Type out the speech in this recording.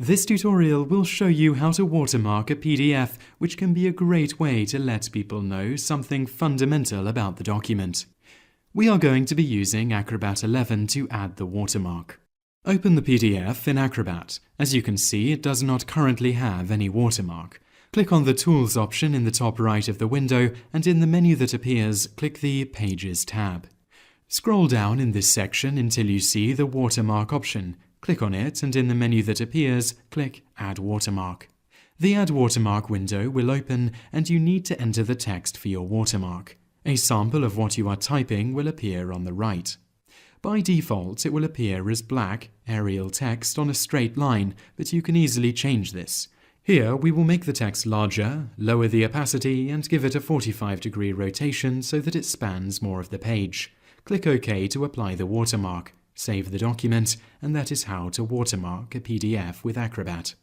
This tutorial will show you how to watermark a PDF, which can be a great way to let people know something fundamental about the document. We are going to be using Acrobat 11 to add the watermark. Open the PDF in Acrobat. As you can see, it does not currently have any watermark. Click on the Tools option in the top right of the window, and in the menu that appears, click the Pages tab. Scroll down in this section until you see the Watermark option. Click on it, and in the menu that appears, click Add Watermark. The Add Watermark window will open, and you need to enter the text for your watermark. A sample of what you are typing will appear on the right. By default, it will appear as black, Arial text on a straight line, but you can easily change this. Here, we will make the text larger, lower the opacity, and give it a 45-degree rotation so that it spans more of the page. Click OK to apply the watermark. Save the document, and that is how to watermark a PDF with Acrobat.